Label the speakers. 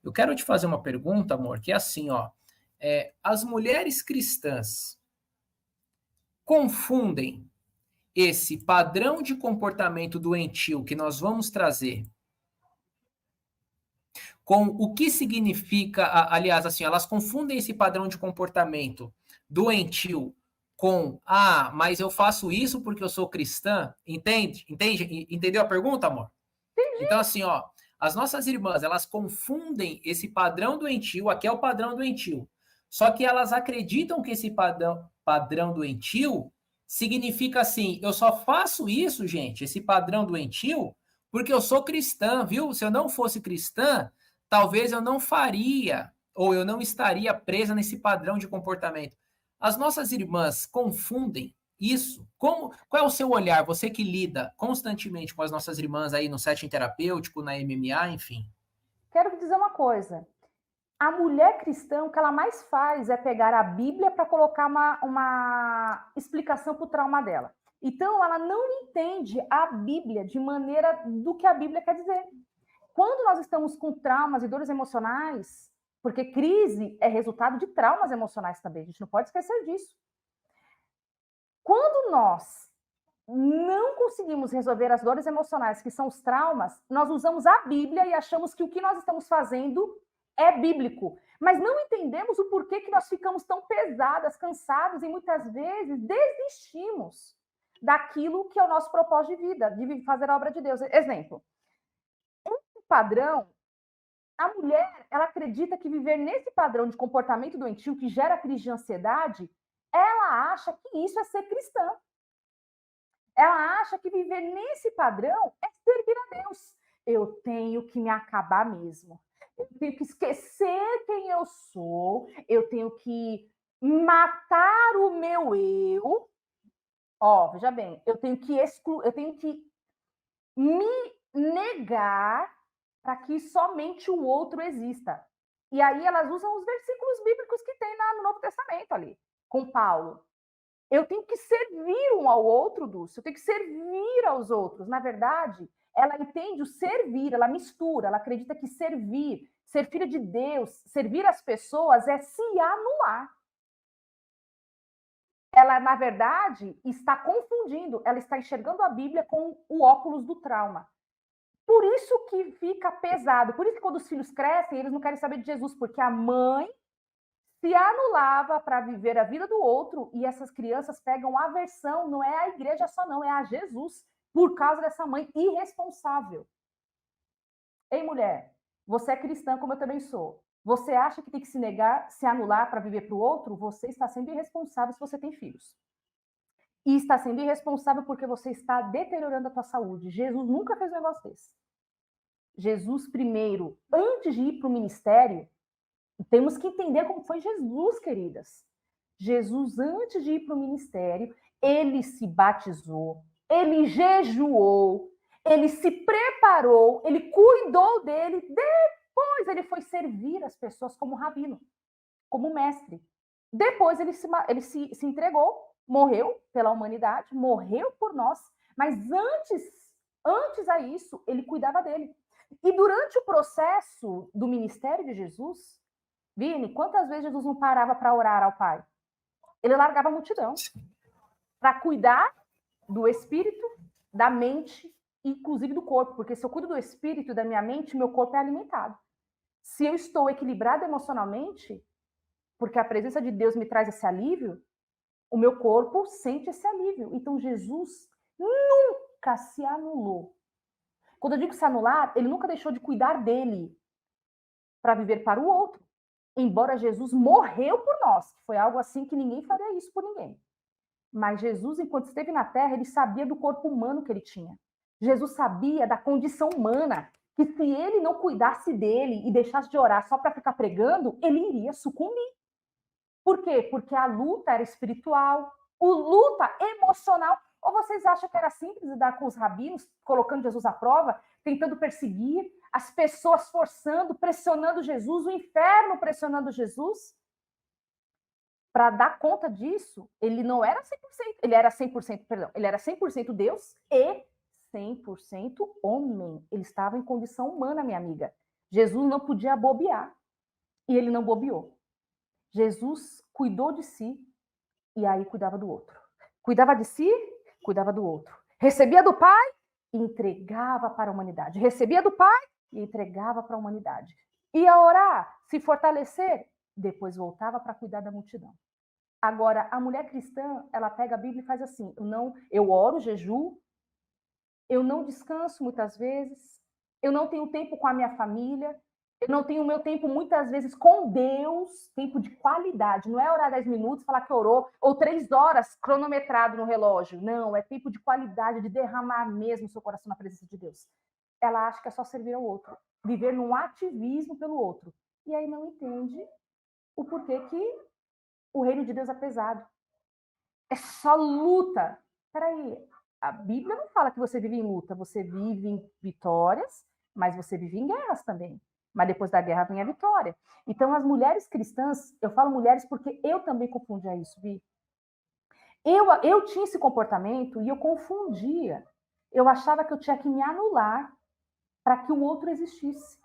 Speaker 1: Eu quero te fazer uma pergunta, amor, que é assim, ó. As mulheres cristãs confundem esse padrão de comportamento doentio que nós vamos trazer com o que significa, aliás, assim, elas confundem esse padrão de comportamento doentio com, mas eu faço isso porque eu sou cristã, entende? Entendeu a pergunta, amor? Então, assim, ó, as nossas irmãs, elas confundem esse padrão doentio, aqui é o padrão doentio, só que elas acreditam que esse padrão doentio significa assim, eu só faço isso, gente, esse padrão doentio, porque eu sou cristã, viu? Se eu não fosse cristã, talvez eu não faria, ou eu não estaria presa nesse padrão de comportamento. As nossas irmãs confundem isso. Qual é o seu olhar? Você que lida constantemente com as nossas irmãs aí no setting terapêutico, na MMA, enfim.
Speaker 2: Quero te dizer uma coisa. A mulher cristã, o que ela mais faz é pegar a Bíblia para colocar uma explicação para o trauma dela. Então, ela não entende a Bíblia de maneira do que a Bíblia quer dizer. Quando nós estamos com traumas e dores emocionais, porque crise é resultado de traumas emocionais também, a gente não pode esquecer disso. Quando nós não conseguimos resolver as dores emocionais, que são os traumas, nós usamos a Bíblia e achamos que o que nós estamos fazendo é bíblico. Mas não entendemos o porquê que nós ficamos tão pesadas, cansadas e muitas vezes desistimos daquilo que é o nosso propósito de vida, de fazer a obra de Deus. Exemplo, esse padrão, a mulher, ela acredita que viver nesse padrão de comportamento doentio que gera crise de ansiedade, ela acha que isso é ser cristã. Ela acha que viver nesse padrão é servir a Deus. Eu tenho que me acabar mesmo. Eu tenho que esquecer quem eu sou. Eu tenho que matar o meu eu. Ó, veja bem, eu tenho que me negar para que somente o outro exista. E aí elas usam os versículos bíblicos que tem no Novo Testamento ali, com Paulo. Eu tenho que servir um ao outro, Dulce. Eu tenho que servir aos outros. Na verdade, ela entende o servir, ela mistura, ela acredita que servir, ser filha de Deus, servir as pessoas é se anular. Ela, na verdade, está confundindo, ela está enxergando a Bíblia com o óculos do trauma. Por isso que fica pesado. Por isso que quando os filhos crescem, eles não querem saber de Jesus, porque a mãe se anulava para viver a vida do outro e essas crianças pegam aversão, não é a igreja só não, é a Jesus, por causa dessa mãe irresponsável. Ei, mulher, você é cristã como eu também sou. Você acha que tem que se negar, se anular para viver para o outro? Você está sendo irresponsável se você tem filhos. E está sendo irresponsável porque você está deteriorando a tua saúde. Jesus nunca fez um negócio desse. Jesus, primeiro, antes de ir para o ministério, temos que entender como foi Jesus, queridas. Jesus, antes de ir para o ministério, ele se batizou, ele jejuou, ele se preparou, ele cuidou dele, depois ele foi servir as pessoas como rabino, como mestre. Depois ele se entregou, morreu pela humanidade, morreu por nós, mas antes a isso, ele cuidava dele. E durante o processo do ministério de Jesus, Vini, quantas vezes Jesus não parava para orar ao Pai? Ele largava a multidão para cuidar do espírito, da mente, inclusive do corpo, porque se eu cuido do espírito e da minha mente, meu corpo é alimentado. Se eu estou equilibrado emocionalmente, porque a presença de Deus me traz esse alívio, o meu corpo sente esse alívio. Então Jesus nunca se anulou. Quando eu digo se anular, ele nunca deixou de cuidar dele para viver para o outro. Embora Jesus morreu por nós, que foi algo assim que ninguém faria isso por ninguém. Mas Jesus, enquanto esteve na terra, ele sabia do corpo humano que ele tinha. Jesus sabia da condição humana, que se ele não cuidasse dele e deixasse de orar só para ficar pregando, ele iria sucumbir. Por quê? Porque a luta era espiritual, a luta emocional. Ou vocês acham que era simples lidar com os rabinos, colocando Jesus à prova, tentando perseguir, as pessoas forçando, pressionando Jesus, o inferno pressionando Jesus? Para dar conta disso, ele não era 100%, ele era 100%, perdão, ele era 100% Deus e 100% homem. Ele estava em condição humana, minha amiga. Jesus não podia bobear. E ele não bobeou. Jesus cuidou de si e aí cuidava do outro. Cuidava de si, cuidava do outro. Recebia do Pai e entregava para a humanidade. Recebia do Pai e entregava para a humanidade. Ia orar, se fortalecer, depois voltava para cuidar da multidão. Agora, a mulher cristã, ela pega a Bíblia e faz assim: eu oro, jejuo, eu não descanso muitas vezes, eu não tenho tempo com a minha família, eu não tenho meu tempo muitas vezes com Deus, tempo de qualidade. Não é orar 10 minutos, falar que orou, ou 3 horas cronometrado no relógio. Não, é tempo de qualidade, de derramar mesmo o seu coração na presença de Deus. Ela acha que é só servir ao outro, viver num ativismo pelo outro. E aí não entende o porquê que o reino de Deus é pesado. É só luta. Peraí, a Bíblia não fala que você vive em luta, você vive em vitórias, mas você vive em guerras também. Mas depois da guerra vem a vitória. Então, as mulheres cristãs, eu falo mulheres porque eu também confundia isso, Vi. Eu tinha esse comportamento e eu confundia. Eu achava que eu tinha que me anular para que o outro existisse.